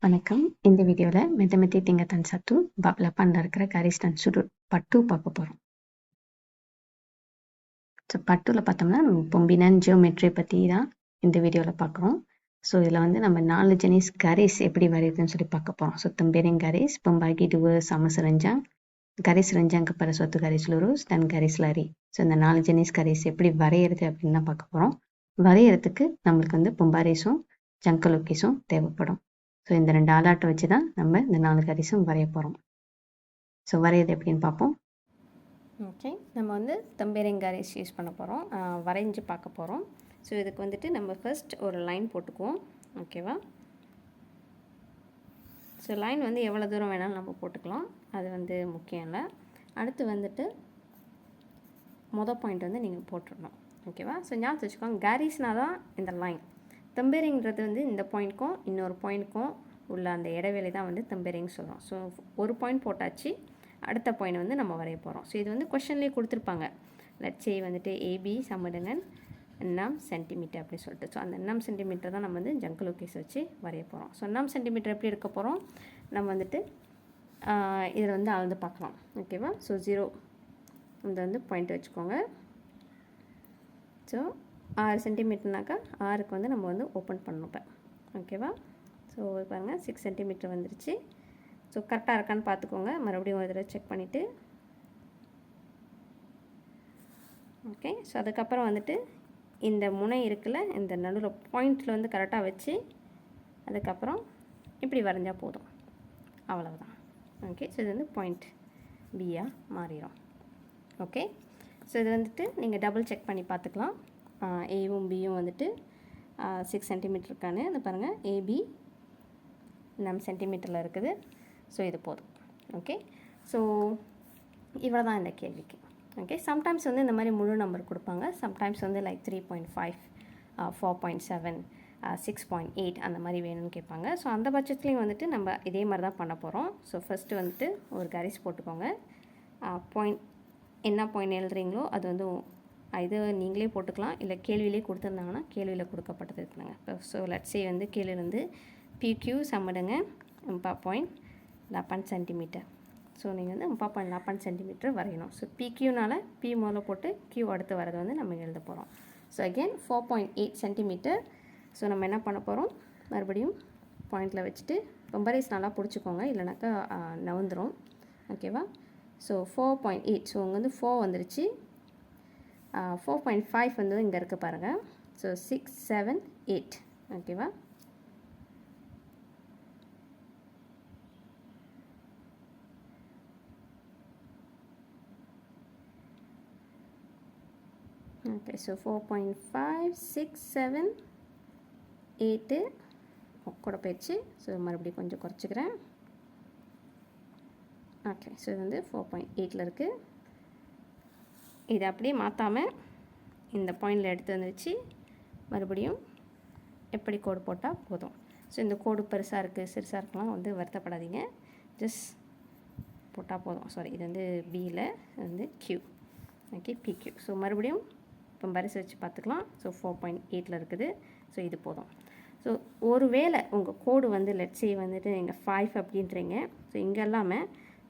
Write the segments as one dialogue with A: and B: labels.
A: வணக்கம். இந்த வீடியோவில் மெத்தமெட்டிக் திங்கத்தன் சத்து bab 8 இருக்கிற garis dan sudut part 2 பார்க்க போகிறோம். ஸோ part 2ல பார்த்தோம்னா நம்ம pembinaan geometry பற்றி தான் இந்த வீடியோவில் பார்க்குறோம். ஸோ இதில் வந்து நம்ம 4 jenis garis எப்படி வரையுதுன்னு சொல்லி பார்க்க போகிறோம். So tempiring garis, pembagi dua sama serenjang, garis renjang kepada suatu garis lurus, dan garis lari. So இந்த 4 jenis garis எப்படி வரைகிறது அப்படின்னு தான் பார்க்க போகிறோம். வரைகிறதுக்கு நம்மளுக்கு வந்து pembarisம் jangka lukisம் தேவைப்படும். ஸோ இந்த 2 ஆலாட்டை வச்சு தான் நம்ம இந்த 4 கரிஸும் வரைய போகிறோம். ஸோ வரையது எப்படின்னு பார்ப்போம்.
B: ஓகே, நம்ம வந்து தம்பேரிங் garis யூஸ் பண்ண போகிறோம், வரைஞ்சி பார்க்க போகிறோம். ஸோ இதுக்கு வந்துட்டு நம்ம ஃபர்ஸ்ட் ஒரு லைன் போட்டுக்குவோம். ஓகேவா? ஸோ லைன் வந்து எவ்வளோ தூரம் வேணாலும் நம்ம போட்டுக்கலாம், அது வந்து முக்கியம் இல்லை. அடுத்து வந்துட்டு பாயிண்ட் வந்து நீங்கள் போட்டுடணும். ஓகேவா? ஸோ ஞாபகம் வச்சுக்கோங்க, garisனால் தான் இந்த லைன். தம்பேரிங்கிறது வந்து இந்த பாயிண்ட்க்கும் இன்னொரு பாயிண்ட்க்கும் உள்ள அந்த இடைவெளி தான் வந்து தம்பேரிங் சொல்கிறோம். ஸோ ஒரு பாயிண்ட் போட்டாச்சு, அடுத்த பாயிண்ட் வந்து நம்ம வரைய போகிறோம். ஸோ இது வந்து கொஷன்லேயே கொடுத்துருப்பாங்க. லட்சே வந்துட்டு ஏபி சமடுங்கன் 9 சென்டிமீட்டர் அப்படி சொல்லிட்டு. ஸோ அந்த 9 சென்டிமீட்டர் தான் நம்ம வந்து ஜங்க் லோகேஸ் வச்சு வரைய போகிறோம். ஸோ 9 சென்டிமீட்டர் எப்படி எடுக்க போகிறோம், நம்ம வந்துட்டு இதில் வந்து அளந்து பார்க்கலாம். ஓகேவா? ஸோ 0 இந்த வந்து பாயிண்ட் வச்சுக்கோங்க. ஸோ 6 சென்டிமீட்டர்னாக்கா 6க்கு வந்து நம்ம வந்து ஓப்பன் பண்ணணும் இப்போ. ஓகேவா? ஸோ பாருங்கள் 6 சென்டிமீட்டர் வந்துருச்சு. ஸோ கரெக்டாக இருக்கான்னு பார்த்துக்கோங்க, மறுபடியும் ஒரு தடவை செக் பண்ணிவிட்டு. ஓகே, ஸோ அதுக்கப்புறம் வந்துட்டு இந்த முனை இருக்குல்ல, இந்த நடுவில் பாயிண்ட்டில் வந்து கரெக்டாக வச்சு அதுக்கப்புறம் இப்படி வரைஞ்சால் போதும், அவ்வளவுதான். ஓகே, ஸோ இது வந்து பாயிண்ட் பியாக மாறிடும். ஓகே, ஸோ இது வந்துட்டு நீங்கள் டபுள் செக் பண்ணி பார்த்துக்கலாம். ஏவும் பியும் வந்துட்டு 6 சென்டிமீட்டர் இருக்கான்னு அது பாருங்கள். ஏபி 9 சென்டிமீட்டரில் இருக்குது. ஸோ இது போதும். ஓகே, ஸோ இவ்வளோ தான் இந்த கேள்விக்கு. ஓகே, சம்டைம்ஸ் வந்து இந்த மாதிரி முழு நம்பர் கொடுப்பாங்க, சம்டைம்ஸ் வந்து லைக் 3.5, 4.7, 6.8 அந்த மாதிரி வேணும்னு கேட்பாங்க. ஸோ அந்த பட்சத்துலேயும் வந்துட்டு நம்ம இதே மாதிரி தான் பண்ண போகிறோம். ஸோ ஃபஸ்ட்டு வந்துட்டு ஒரு garis போட்டுக்கோங்க. பாயிண்ட் என்ன பாயிண்ட் எழுதுறீங்களோ அது வந்து இது நீங்களே போட்டுக்கலாம், இல்லை கேள்வியிலே கொடுத்துருந்தாங்கன்னா கேள்வியில் கொடுக்கப்பட்டது இருக்குங்க. இப்போ ஸோ லட்சே வந்து கேள்வியில் வந்து PQ சமடுங்க 4.8 சென்டிமீட்டர். ஸோ நீங்கள் வந்து 4.8 சென்டிமீட்டர் வரையணும். ஸோ PQனால் P முதல்ல போட்டு Q அடுத்து வரது வந்து நம்ம எழுத போகிறோம். So again 4.8 centimetre. ஸோ நம்ம என்ன பண்ண போகிறோம், மறுபடியும் பாயிண்டில் வச்சுட்டு பம்பரைஸ் நல்லா பிடிச்சிக்கோங்க, இல்லைனாக்கா நவுந்துடும். ஓகேவா? ஸோ 4.8, ஸோ இங்கே வந்து 4 வந்துருச்சு. 4.5 வந்து இங்கே இருக்குது பாருங்கள். ஸோ 6, 7, 8. ஓகேவா? ஓகே, ஸோ 4.5, 6, 7, 8 கூட போயிடுச்சு. ஸோ மறுபடியும் கொஞ்சம் குறைச்சிக்கிறேன். ஓகே, ஸோ இது வந்து 4.8ல் இருக்குது. இதை அப்படியே மாற்றாமல் இந்த பாயிண்டில் எடுத்து வந்துச்சு, மறுபடியும் எப்படி கோடு போட்டால் போதும். ஸோ இந்த கோடு பெருசாக இருக்குது சிறுசாக இருக்கலாம் வந்து வருத்தப்படாதீங்க, ஜஸ்ட் போட்டால் போதும். சாரி, இது வந்து பியில் வந்து Q. Okay, PQ. ஸோ மறுபடியும் இப்போ பரிசு வச்சு பார்த்துக்கலாம். ஸோ 4.8ல் இருக்குது. ஸோ இது போதும். ஸோ ஒரு வேளை உங்கள் கோடு வந்து லெட்ஸே வந்துட்டு நீங்கள் 5 அப்படின்றீங்க, ஸோ இங்கே எல்லாமே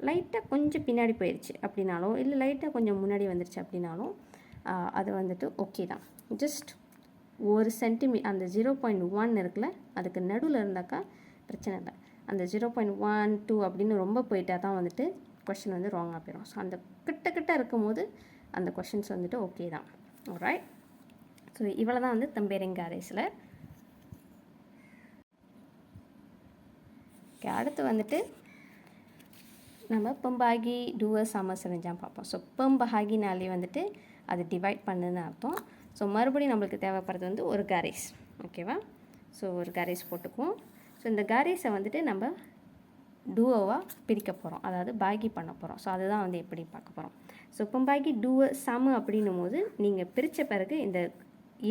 B: லைட்டாக கொஞ்சம் பின்னாடி போயிடுச்சு அப்படின்னாலும், இல்லை லைட்டாக கொஞ்சம் முன்னாடி வந்துருச்சு அப்படின்னாலும் அது வந்துட்டு ஓகே தான். ஜஸ்ட் ஒரு அந்த 0.1 இருக்குல்ல, அதுக்கு நடுவில் இருந்தாக்கா பிரச்சனை இல்லை. அந்த 0.12 அப்படின்னு ரொம்ப போயிட்டா தான் வந்துட்டு கொஷின் வந்து ராங்காக போயிடும். ஸோ அந்த கிட்ட இருக்கும் போது அந்த கொஷின்ஸ் வந்துட்டு ஓகே தான். ஆல்ரைட், ஸோ இவ்வளோ தான் வந்து தம்பேரிங் garisல. ஓகே, அடுத்து வந்துட்டு நம்ம pembagi dua sama serenjang பார்ப்போம். ஸோ pembahagiனாலே வந்துட்டு அது டிவைட் பண்ணுன்னு அர்த்தம். ஸோ மறுபடியும் நம்மளுக்கு தேவைப்படுறது வந்து ஒரு garis. ஓகேவா? ஸோ ஒரு garis போட்டுக்குவோம். ஸோ இந்த garisஸை வந்துட்டு நம்ம டூவாக பிரிக்க போகிறோம், அதாவது பாகி பண்ண போகிறோம். ஸோ அதுதான் வந்து எப்படி பார்க்க போகிறோம். ஸோ pembagi dua sama அப்படின்னும் போது நீங்கள் பிரித்த பிறகு இந்த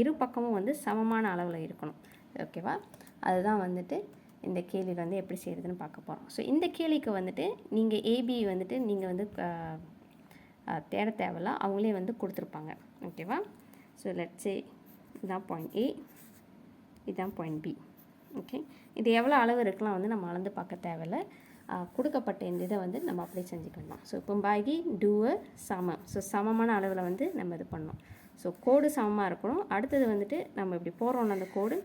B: இரு பக்கமும் வந்து சமமான அளவில் இருக்கணும். ஓகேவா? அதுதான் வந்துட்டு இந்த கேள்வி வந்து எப்படி செய்கிறதுன்னு பார்க்க போகிறோம். ஸோ இந்த கேள்விக்கு வந்துட்டு நீங்கள் ஏபி வந்துட்டு நீங்கள் வந்து தேட தேவையில்ல, அவங்களே வந்து கொடுத்துருப்பாங்க. ஓகேவா? ஸோ லெட்ஸே இதுதான் பாயிண்ட் ஏ, இதுதான் பாயிண்ட் பி. ஓகே, இது எவ்வளோ அளவு இருக்கலாம் வந்து நம்ம அளந்து பார்க்க தேவையில்லை. கொடுக்கப்பட்ட இந்த இதை வந்து நம்ம அப்படியே செஞ்சுக்கலாம். ஸோ பும்பாகி டூவ சமம். ஸோ சமமான அளவில் வந்து நம்ம இது பண்ணோம். ஸோ கோடு சமமாக இருக்கணும். அடுத்தது வந்துட்டு நம்ம இப்படி போடுறோம்ல அந்த கோடு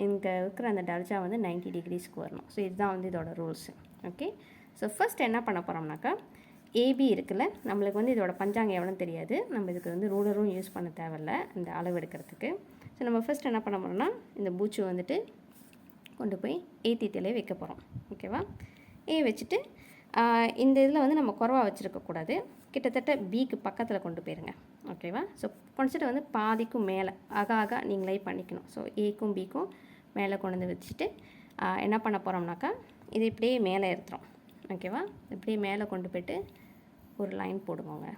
B: இங்கே இருக்கிற அந்த டர்ஜா வந்து 90 டிகிரிஸ்க்கு வரணும். ஸோ இதுதான் வந்து இதோட ரூல்ஸு. ஓகே, ஸோ ஃபர்ஸ்ட் என்ன பண்ண போகிறோம்னாக்கா ஏபி இருக்குல்ல, நம்மளுக்கு வந்து இதோட பஞ்சாங்கம் எவ்வளோன்னு தெரியாது. நம்ம இதுக்கு வந்து ரூலரும் யூஸ் பண்ண தேவையில்ல இந்த அளவு எடுக்கிறதுக்கு. ஸோ நம்ம ஃபர்ஸ்ட் என்ன பண்ண போகிறோம்னா இந்த பூச்சு வந்துட்டு கொண்டு போய் ஏத்தித்திலே வைக்க போகிறோம். ஓகேவா, வச்சுட்டு இந்த இதில் வந்து நம்ம குறவா வச்சுருக்கக்கூடாது. கிட்டத்தட்ட பிக்கு பக்கத்தில் கொண்டு போயிருங்க. ஓகேவா, ஸோ கொஞ்சிட்டு வந்து பாதிக்கும் மேலே ஆக நீங்களே பண்ணிக்கணும். ஸோ ஏக்கும் பிக்கும் மேலே கொண்டு வந்து வச்சுட்டு என்ன பண்ண போகிறோம்னாக்கா இது இப்படியே மேலே ஏற்றுறோம். ஓகேவா, இப்படியே மேலே கொண்டு போய்ட்டு ஒரு லைன் போட்டுக்கோங்க.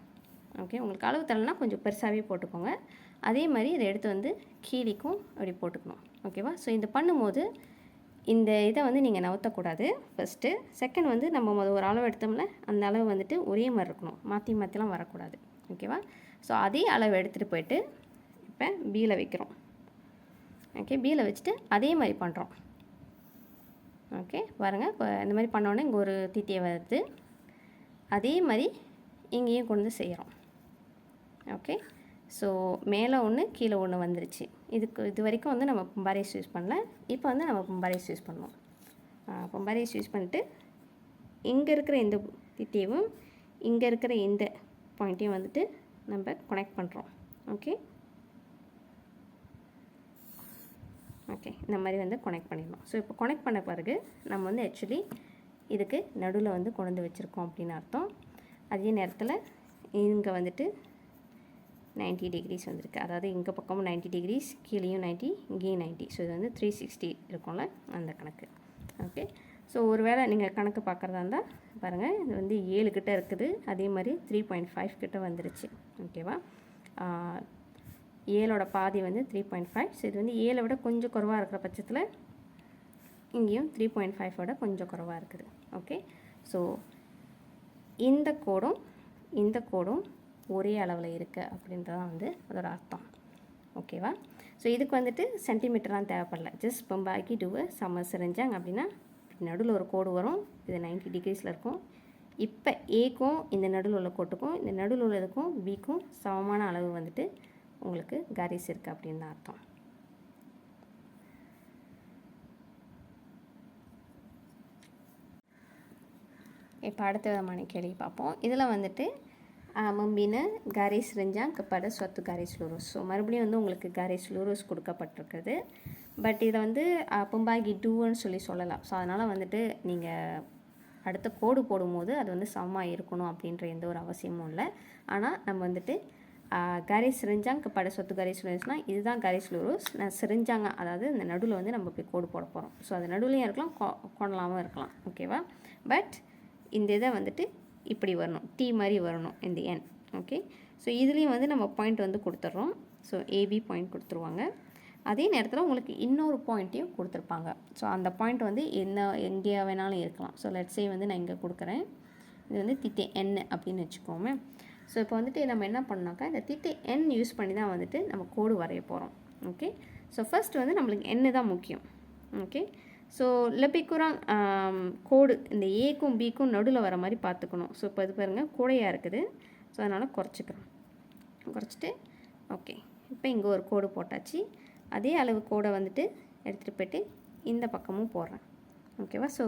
B: ஓகே, உங்களுக்கு அளவு தரலைன்னா கொஞ்சம் பெருசாகவே போட்டுக்கோங்க. அதே மாதிரி இதை எடுத்து வந்து கீழிக்கும் அப்படி போட்டுக்கணும். ஓகேவா, ஸோ இது பண்ணும்போது இந்த இதை வந்து நீங்கள் நவுத்தக்கூடாது ஃபஸ்ட்டு. செகண்ட் வந்து நம்ம ஒரு அளவு எடுத்தோம்ல அந்த அளவு வந்துட்டு ஒரே மாதிரி இருக்கணும், மாற்றி மாற்றிலாம் வரக்கூடாது. ஓகேவா, ஸோ அதே அளவு எடுத்துகிட்டு போயிட்டு இப்போ பியில் வைக்கிறோம். ஓகே, பியில் வச்சுட்டு அதே மாதிரி பண்ணுறோம். ஓகே பாருங்கள், இப்போ இந்த மாதிரி பண்ணோன்னே இங்கே ஒரு தீத்தியை வருது. அதே மாதிரி இங்கேயும் கொண்டு வந்து செய்கிறோம். ஓகே, ஸோ மேலே ஒன்று கீழே ஒன்று வந்துருச்சு. இது வரைக்கும் வந்து நம்ம பும்பாரேஸ் யூஸ் பண்ணல. இப்போ வந்து நம்ம பும்பாரேஸ் யூஸ் பண்ணுவோம். பும்பாரேஸ் யூஸ் பண்ணிட்டு இங்கே இருக்கிற இந்த தீத்தியவும் இங்கே இருக்கிற இந்த பாயிண்ட்டையும் வந்துட்டு நம்ம கனெக்ட் பண்ணுறோம். ஓகே ஓகே இந்த மாதிரி வந்து கனெக்ட் பண்ணிடணும். ஸோ இப்போ கனெக்ட் பண்ண பிறகு நம்ம வந்து ஆக்சுவலி இதுக்கு நடுவில் வந்து கொண்டு வந்து வச்சுருக்கோம் அப்படின்னு அர்த்தம். அதே நேரத்தில் இங்கே வந்துட்டு 90 டிகிரிஸ் வந்திருக்கு. அதாவது இங்கே பக்கமும் 90 டிகிரிஸ், கீழேயும் 90, இங்கேயும் 90. ஸோ இது வந்து 360 இருக்கும்ல அந்த கணக்கு. ஓகே, ஸோ ஒரு வேளை நீங்கள் கணக்கு பார்க்குறதா இருந்தால் பாருங்கள், இது வந்து 7 கிட்ட இருக்குது. அதே மாதிரி 3.5 கிட்ட வந்துருச்சு. ஓகேவா, 7ஓட பாதி வந்து 3.5. ஸோ இது வந்து 7 விட கொஞ்சம் குறைவாக இருக்கிற பட்சத்தில் இங்கேயும் 3.5 விட கொஞ்சம் குறைவாக இருக்குது. ஓகே, ஸோ இந்த கோடும் ஒரே அளவில் இருக்குது அப்படின்றதான் வந்து அதோட அர்த்தம். ஓகேவா, ஸோ இதுக்கு வந்துட்டு சென்டிமீட்டர்லாம் தேவைப்படல. ஜஸ்ட் பம்பாக்கி டூவை செஞ்சாங்க அப்படின்னா நடுவில் ஒரு கோடு வரும். இது 90 டிகிரிஸில் இருக்கும். இப்போ ஏக்கும் இந்த நடுவில் உள்ள கோட்டுக்கும் இந்த நடுவில் உள்ளதுக்கும் பிக்கும் சமமான அளவு வந்துட்டு உங்களுக்கு காரிஸ் இருக்குது அப்படின்னு தான் அர்த்தம். இப்போ அடுத்த விதமான கேள்வி பார்ப்போம். இதில் வந்துட்டு மும்பின garis renjang kepada suatu garis lurus. So மறுபடியும் வந்து உங்களுக்கு garis lurus கொடுக்கப்பட்டிருக்குது. பட் இதை வந்து பும்பாகி டூன்னு சொல்லலாம். ஸோ அதனால் வந்துட்டு நீங்கள் அடுத்த கோடு போடும்போது அது வந்து சமமாக இருக்கணும் அப்படின்ற எந்த ஒரு அவசியமும் இல்லை. ஆனால் நம்ம வந்துட்டு garis renjang kepada suatu garis lurusனால் இதுதான் garis lurus. நான் செரிஞ்சாங்க அதாவது இந்த நடுவில் வந்து நம்ம போய் கோடு போட போகிறோம். ஸோ அது நடுவுலையும் இருக்கலாம், கொண்டலாமல் இருக்கலாம். ஓகேவா, பட் இந்த இதை வந்துட்டு இப்படி வரணும், டி மாதிரி வரணும் இந்த என். ஓகே, ஸோ இதுலேயும் வந்து நம்ம பாயிண்ட் வந்து கொடுத்துட்றோம். ஸோ ஏபி பாயிண்ட் கொடுத்துருவாங்க. அதே நேரத்தில் உங்களுக்கு இன்னொரு பாயிண்ட்டையும் கொடுத்துருப்பாங்க. ஸோ அந்த பாயிண்ட் வந்து எங்கே வேணாலும் இருக்கலாம். ஸோ லெட்ஸே வந்து நான் இங்கே கொடுக்குறேன். இது வந்து திட்டை என் அப்படின்னு வச்சுக்கோமே. ஸோ இப்போ வந்துட்டு நம்ம என்ன பண்ணோம்னாக்கா இந்த திட்டை என் யூஸ் பண்ணி தான் வந்துட்டு நம்ம கோடு வரைய போகிறோம். ஓகே, ஸோ ஃபர்ஸ்ட் வந்து நம்மளுக்கு எண்ணு தான் முக்கியம். ஓகே, ஸோ lebih kurang கோடு இந்த ஏக்கும் பிக்கும் நடுவில் வர மாதிரி பார்த்துக்கணும். ஸோ இப்போ இது பாருங்கள் கூடையாக இருக்குது. ஸோ அதனால் குறைச்சிட்டு ஓகே, இப்போ இங்கே ஒரு கோடு போட்டாச்சு. அதே அளவு கோடை வந்துட்டு எடுத்துகிட்டு போய்ட்டு இந்த பக்கமும் போடுறேன். ஓகேவா, ஸோ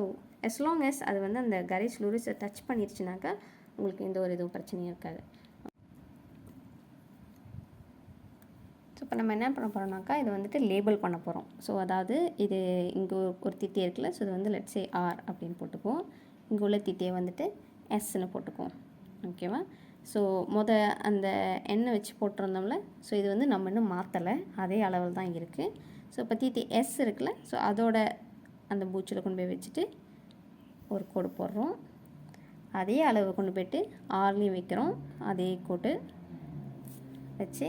B: as long as அது வந்து அந்த garis lurus டச் பண்ணிடுச்சுனாக்கா உங்களுக்கு எந்த ஒரு இதுவும் பிரச்சனையும் இருக்காது. ஸோ இப்போ நம்ம என்ன பண்ண போகிறோம்னாக்கா இதை வந்துட்டு லேபிள் பண்ண போகிறோம். ஸோ அதாவது இது இங்கே ஒரு திட்டை இருக்குல்ல. ஸோ இது வந்து லெட்ஸே ஆர் அப்படின்னு போட்டுக்குவோம். இங்கே உள்ள திட்டையை வந்துட்டு எஸ்ன்னு போட்டுக்குவோம். ஓகேவா, ஸோ அந்த எண்ணெய் வச்சு போட்டிருந்தோம்ல. ஸோ இது வந்து நம்ம இன்னும் மாற்றலை, அதே அளவில் தான் இருக்குது. ஸோ இப்போ திட்டை எஸ் இருக்குல்ல. ஸோ அதோட அந்த பூச்சில் கொண்டு போய் வச்சுட்டு ஒரு கோடு போடுறோம். அதே அளவு கொண்டு போய்ட்டு ஆர்லேயும் வைக்கிறோம். அதே கோடு வச்சு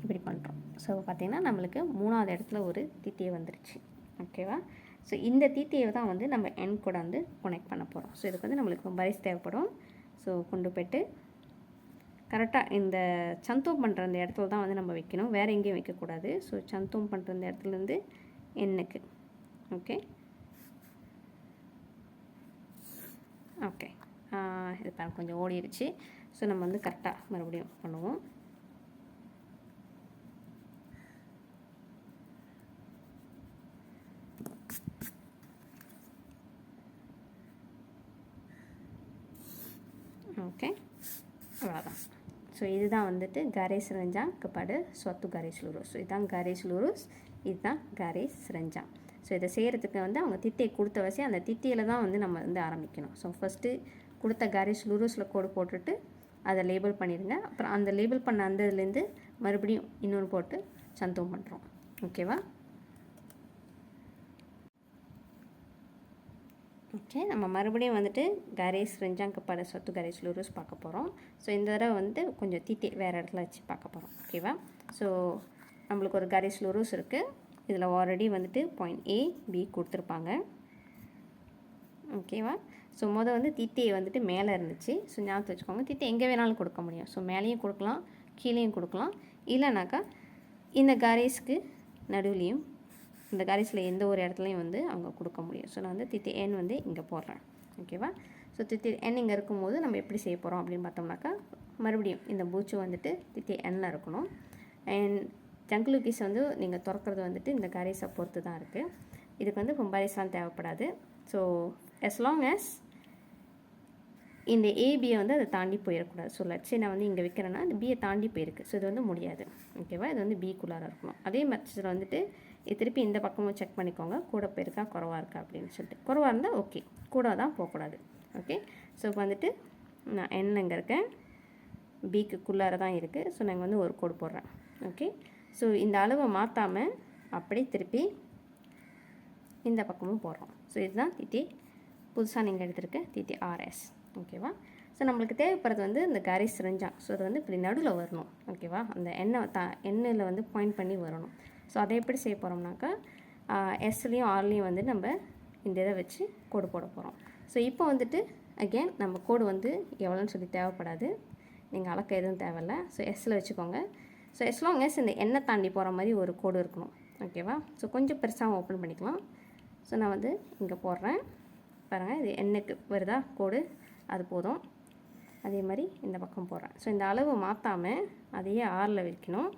B: இப்படி பண்ணுறோம். ஸோ பார்த்திங்கன்னா நம்மளுக்கு 3ஆவது இடத்துல ஒரு தீத்தியை வந்துருச்சு. ஓகேவா, ஸோ இந்த தீத்தியை தான் வந்து நம்ம என் கூட வந்து கனெக்ட் பண்ண போகிறோம். ஸோ இதுக்கு வந்து நம்மளுக்கு பரிசு தேவைப்படும். ஸோ கொண்டு போய்ட்டு கரெக்டாக இந்த சந்தோம் பண்ணுற அந்த இடத்துல தான் வந்து நம்ம வைக்கணும், வேறு எங்கேயும் வைக்கக்கூடாது. ஸோ சந்தோம் பண்ணுற அந்த இடத்துலேருந்து எண்ணுக்கு. ஓகே ஓகே இது பாருங்க கொஞ்சம் ஓடிடுச்சு. ஸோ நம்ம வந்து கரெக்டாக மறுபடியும் பண்ணுவோம். ஓகே அவ்வளோதான். ஸோ இதுதான் வந்துட்டு garis renjang kepada suatu garis lurus. So இதுதான் garis lurus, இதுதான் garis renjang. ஸோ இதை செய்கிறதுக்கு வந்து அவங்க தித்தியை கொடுத்த வச்சு அந்த தித்தியில் தான் வந்து நம்ம வந்து ஆரம்பிக்கணும். ஸோ ஃபஸ்ட்டு கொடுத்த garis lurusல கோடு போட்டுட்டு அதை லேபிள் பண்ணிடுங்க. அப்புறம் அந்த லேபிள் பண்ண அந்த இதுலேருந்து மறுபடியும் இன்னொன்று போட்டு சந்தோம் பண்ணுறோம். ஓகேவா? ஓகே, நம்ம மறுபடியும் வந்துட்டு garis renjang kepada suatu garis lurus பார்க்க போகிறோம். ஸோ இந்த தடவை வந்து கொஞ்சம் தித்தி வேறு இடத்துல வச்சு பார்க்க போகிறோம். ஓகேவா? ஸோ நம்மளுக்கு ஒரு garis lurus இருக்குது. இதில் ஆல்ரெடி வந்துட்டு பாயிண்ட் A B கொடுத்துருப்பாங்க. ஓகேவா? ஸோ வந்து தித்தியை வந்துட்டு மேலே இருந்துச்சு. ஸோ ஞாபகம் வச்சுக்கோங்க, தித்தி எங்கே வேணாலும் கொடுக்க முடியும். ஸோ மேலேயும் கொடுக்கலாம், கீழேயும் கொடுக்கலாம். இல்லைனாக்கா இந்த garisக்கு நடுவுலையும் இந்த garisல எந்த ஒரு இடத்துலையும் வந்து அவங்க கொடுக்க முடியும். ஸோ நான் வந்து தித்தி N வந்து இங்கே போடுறேன். ஓகேவா? ஸோ தித்தி N இங்கே இருக்கும்போது நம்ம எப்படி செய்ய போகிறோம் அப்படின்னு பார்த்தோம்னாக்கா, மறுபடியும் இந்த பூச்சு வந்துட்டு தித்தி Nல இருக்கணும். அண்ட் ஜங்குலுக்கீஸ் வந்து நீங்கள் திறக்கிறது வந்துட்டு இந்த garisஸை பொறுத்து தான் இருக்குது. இதுக்கு வந்து பம்பாரிஸ்லாம் தேவைப்படாது. ஸோ as long as இந்த ஏபியை வந்து அதை தாண்டி போயிடக்கூடாது. ஸோ லட்சே நான் வந்து இங்கே வைக்கிறேன்னா இந்த பியை தாண்டி போயிருக்கு. ஸோ இது வந்து முடியாது. ஓகேவா? இது வந்து பிக்குள்ளார இருக்கணும். அதே பட்சத்தில் வந்துட்டு திருப்பி இந்த பக்கமும் செக் பண்ணிக்கோங்க, கூட போயிருக்கா குறவாக இருக்கா அப்படின்னு சொல்லிட்டு. குறவாக இருந்தால் ஓகே, கூட தான் போகக்கூடாது. ஓகே, ஸோ இப்போ வந்துட்டு நான் என் இங்கே இருக்கேன், பிக்குள்ளார தான் இருக்குது. ஸோ நாங்கள் வந்து ஒரு கோடு போடுறேன். ஓகே, ஸோ இந்த அளவை மாற்றாமல் அப்படியே திருப்பி இந்த பக்கமும் போடுறோம். ஸோ இதுதான் தித்தி புதுசாக நீங்கள் எடுத்துருக்க தித்தி RS. ஓகேவா? ஸோ நம்மளுக்கு தேவைப்படுறது வந்து இந்த garis renjang. ஸோ அது வந்து இப்படி நடுவில் வரணும். ஓகேவா? அந்த எண்ணில் வந்து பாயிண்ட் பண்ணி வரணும். ஸோ அதை எப்படி செய்ய போகிறோம்னாக்கா, எஸ்லேயும் ஆர்லேயும் வந்து நம்ம இந்த இதை வச்சு கோடு போட போகிறோம். ஸோ இப்போ வந்துட்டு அகெயின் நம்ம கோடு வந்து எவ்வளோன்னு சொல்லி தேவைப்படாது, நீங்கள் அளக்க எதுவும் தேவையில்லை. ஸோ எஸ்ஸில் வச்சுக்கோங்க. ஸோ as long as இந்த எண்ணெய் தாண்டி போகிற மாதிரி ஒரு கோடு இருக்கணும். ஓகேவா? ஸோ கொஞ்சம் பெருசாக ஓப்பன் பண்ணிக்கலாம். ஸோ நான் வந்து இங்கே போடுறேன் பாருங்கள், இது எண்ணுக்கு வருதா கோடு, அது போதும். அதே மாதிரி இந்த பக்கம் போடுறேன். ஸோ இந்த அளவு மாற்றாமல் அதையே ஆறில் வைக்கணும்.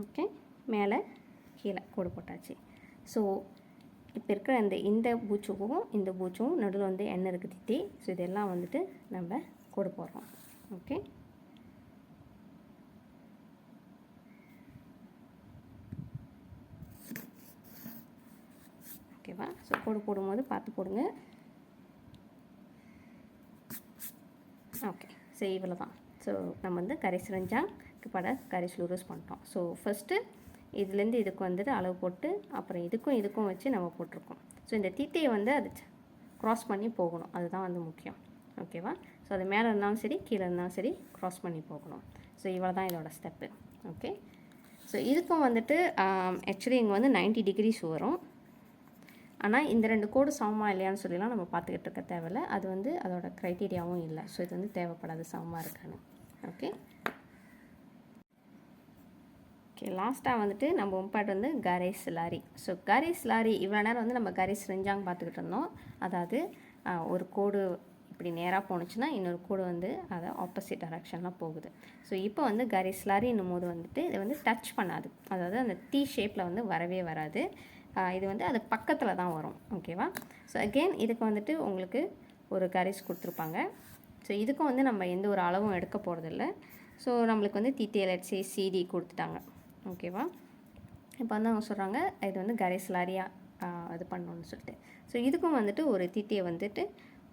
B: ஓகே, மேலே கீழே கோடு போட்டாச்சு. ஸோ இப்போ இருக்கிற இந்த பூச்சுக்கும் இந்த பூச்சும் நடுவில் வந்து எண்ணெய் இருக்குது தித்தி. ஸோ இதெல்லாம் வந்துட்டு நம்ம கோடு போடுறோம். ஓகே, ஓகேவா? ஸோ கோடு போடும்போது பார்த்து போடுங்க. ஓகே, ஸோ இவ்வளோ தான். ஸோ நம்ம வந்து garis renjang kepada garis lurus பண்ணிட்டோம். ஸோ ஃபஸ்ட்டு இதுலேருந்து இதுக்கு வந்துட்டு அளவு போட்டு அப்புறம் இதுக்கும் வச்சு நம்ம போட்டிருக்கோம். ஸோ இந்த தித்தியை வந்து அது க்ராஸ் பண்ணி போகணும், அதுதான் வந்து முக்கியம். ஓகேவா? ஸோ அது மேலே இருந்தாலும் சரி கீழே இருந்தாலும் சரி க்ராஸ் பண்ணி போகணும். ஸோ இவ்வளோ தான் இதோட ஸ்டெப்பு. ஓகே, ஸோ இதுக்கும் வந்துட்டு ஆக்சுவலி இங்கே வந்து 90 degrees வரும். ஆனால் இந்த ரெண்டு கோடு சமமாக இல்லையான்னு சொல்லிலாம் நம்ம பார்த்துக்கிட்டு இருக்க தேவையில்லை. அது வந்து அதோட க்ரைட்டீரியாவும் இல்லை. ஸோ இது வந்து தேவைப்படாது சமமாக இருக்கான்னு. ஓகே ஓகே, லாஸ்ட்டாக வந்துட்டு நம்ம இம்பார்ட் வந்து garis lari. So garis lari இவ்வளோ நேரம் வந்து நம்ம garis renjang பார்த்துக்கிட்டு இருந்தோம். அதாவது ஒரு கோடு இப்படி நேராக போணுச்சுன்னா இன்னொரு கோடு வந்து அதை ஆப்போசிட் டைரக்ஷனில் போகுது. ஸோ இப்போ வந்து garis lari என்னும் போது வந்துட்டு இதை வந்து டச் பண்ணாது. அதாவது அந்த T ஷேப்பில் வந்து வரவே வராது. இது வந்து அது பக்கத்தில் தான் வரும். ஓகேவா? ஸோ அகெயின் இதுக்கு வந்துட்டு உங்களுக்கு ஒரு garis கொடுத்துருப்பாங்க. ஸோ இதுக்கும் வந்து நம்ம எந்த ஒரு அளவும் எடுக்க போகிறதில்ல. ஸோ நம்மளுக்கு வந்து TTLHC CD கொடுத்துட்டாங்க. ஓகேவா? இப்போ வந்து அவங்க சொல்கிறாங்க இது வந்து garis lariயாக இது பண்ணணும்னு சொல்லிட்டு. ஸோ இதுக்கும் வந்துட்டு ஒரு தித்தியை வந்துட்டு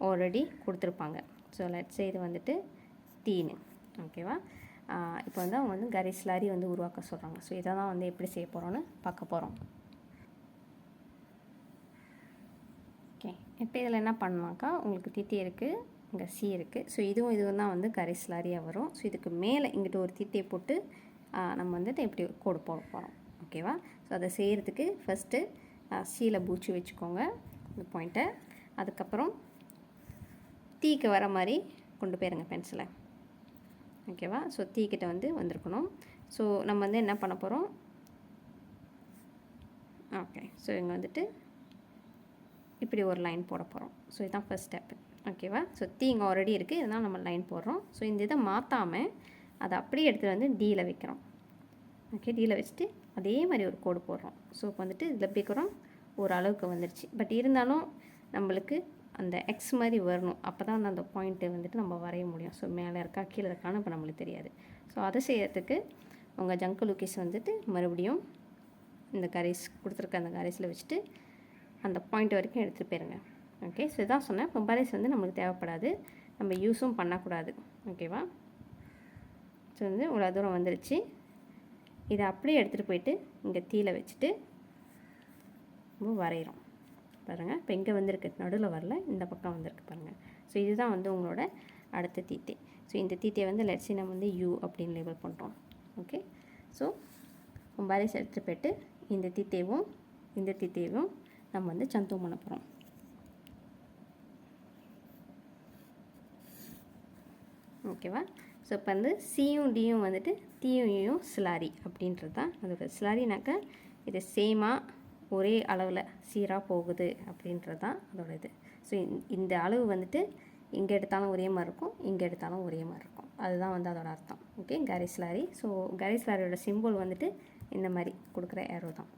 B: ஆல்ரெடி கொடுத்துருப்பாங்க. ஸோ லெட்ஸ் இது வந்துட்டு தீனு. ஓகேவா? இப்போ வந்து அவங்க வந்து garis lari வந்து உருவாக்க சொல்கிறாங்க. ஸோ இதை தான் வந்து எப்படி செய்ய போகிறோன்னு பார்க்க போகிறோம். ஓகே, இப்போ இதில் என்ன பண்ணலாம்க்கா, உங்களுக்கு தித்தி இருக்குது, இங்கே சி இருக்குது. ஸோ இதுவும் தான் வந்து garis lariயாக வரும். ஸோ இதுக்கு மேலே இங்கிட்ட ஒரு தித்தியை போட்டு நம்ம வந்துட்டு இப்படி ஒரு கோடு போட போகிறோம். ஓகேவா? ஸோ அதை செய்கிறதுக்கு ஃபஸ்ட்டு சீல பூச்சி வச்சுக்கோங்க இந்த பாயிண்ட்டை. அதுக்கப்புறம் தீக்கு வர மாதிரி கொண்டு போயிருங்க பென்சிலை. ஓகேவா? ஸோ தீக்கிட்ட வந்து வந்திருக்கணும். ஸோ நம்ம வந்து என்ன பண்ண போகிறோம், ஓகே. ஸோ இங்கே வந்துட்டு இப்படி ஒரு லைன் போட போகிறோம். ஸோ இதுதான் ஃபர்ஸ்ட் ஸ்டெப்பு. ஓகேவா? ஸோ இங்கே ஆல்ரெடி இருக்குது, இதனால் நம்ம லைன் போடுறோம். ஸோ இந்த இதை மாற்றாமல் அதை அப்படியே எடுத்துகிட்டு வந்து டியில் வைக்கிறோம். ஓகே, டியில் வச்சுட்டு அதே மாதிரி ஒரு கோடு போடுறோம். ஸோ இப்போ வந்துட்டு இதில் எப்படி இருக்கிறோம், ஒரு அளவுக்கு வந்துடுச்சு. பட் இருந்தாலும் நம்மளுக்கு அந்த எக்ஸ் மாதிரி வரணும். அப்போ தான் அந்த பாயிண்ட்டு வந்துட்டு நம்ம வரைய முடியும். ஸோ மேலே இருக்கா கீழே இருக்கான்னு இப்போ நம்மளுக்கு தெரியாது. ஸோ அதை செய்யறதுக்கு உங்கள் ஜங்கு லூக்கிஸ் வந்துட்டு மறுபடியும் இந்த கரேஸ் கொடுத்துருக்க அந்த கரேஸில் வச்சுட்டு அந்த பாயிண்ட் வரைக்கும் எடுத்துகிட்டு போயிருங்க. ஓகே, ஸோ இதான் சொன்னேன், பொம்பாரேஸ் வந்து நம்மளுக்கு தேவைப்படாது, நம்ம யூஸும் பண்ணக்கூடாது. ஓகேவா? ஸோ வந்து இவ்வளோ தூரம் வந்துடுச்சு. இதை அப்படியே எடுத்துகிட்டு போயிட்டு இங்கே தீயில் வச்சுட்டு வரைகிறோம். பாருங்கள், இப்போ இங்கே வந்திருக்கு, நடுவில் வரல, இந்த பக்கம் வந்திருக்கு பாருங்கள். ஸோ இதுதான் வந்து உங்களோட அடுத்த தீட்டை. ஸோ இந்த தீட்டையை வந்து லெட்ஸி நம்ம வந்து யூ அப்படின்னு லேபிள் பண்ணுறோம். ஓகே, ஸோ பொம்பாரேஸ் எடுத்துகிட்டு போயிட்டு இந்த தீட்டையும் நம்ம வந்து சந்தோம் பண்ண போகிறோம். ஓகேவா? ஸோ இப்போ வந்து சியும் டியும் வந்துட்டு தீயும் சிலாரி அப்படின்றது தான் அதோட. சிலாரினாக்கா இது சேமாக ஒரே அளவில் சீராக போகுது அப்படின்றது தான் அதோட இது. ஸோ இந்த அளவு வந்துட்டு இங்கே எடுத்தாலும் ஒரே மாதிரி இருக்கும், இங்கே எடுத்தாலும் ஒரே மாதிரி இருக்கும். அதுதான் வந்து அதோட அர்த்தம். ஓகே, கரேஸ் லாரி. ஸோ கரேஸ் லாரியோட சிம்பிள் வந்துட்டு இந்த மாதிரி கொடுக்குற ஏரோ தான்.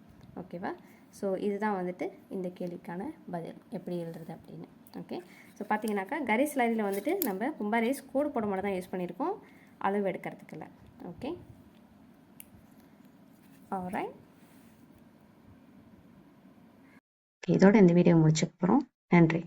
B: ஓகேவா? ஸோ இதுதான் வந்துட்டு இந்த கேள்விக்கான பதில், எப்படி எழுதுறது அப்படின்னு. ஓகே, ஸோ பார்த்தீங்கன்னாக்கா கரேஸ் லாரியில் வந்துட்டு நம்ம பொம்பாரேஸ் கோடு போட மட்டும் தான் யூஸ் பண்ணியிருக்கோம், அளவு எடுக்கிறதுக்கு இல்லை. Okay, alright.
A: இதோட இந்த வீடியோ முடிச்சுக்க போகிறோம். நன்றி.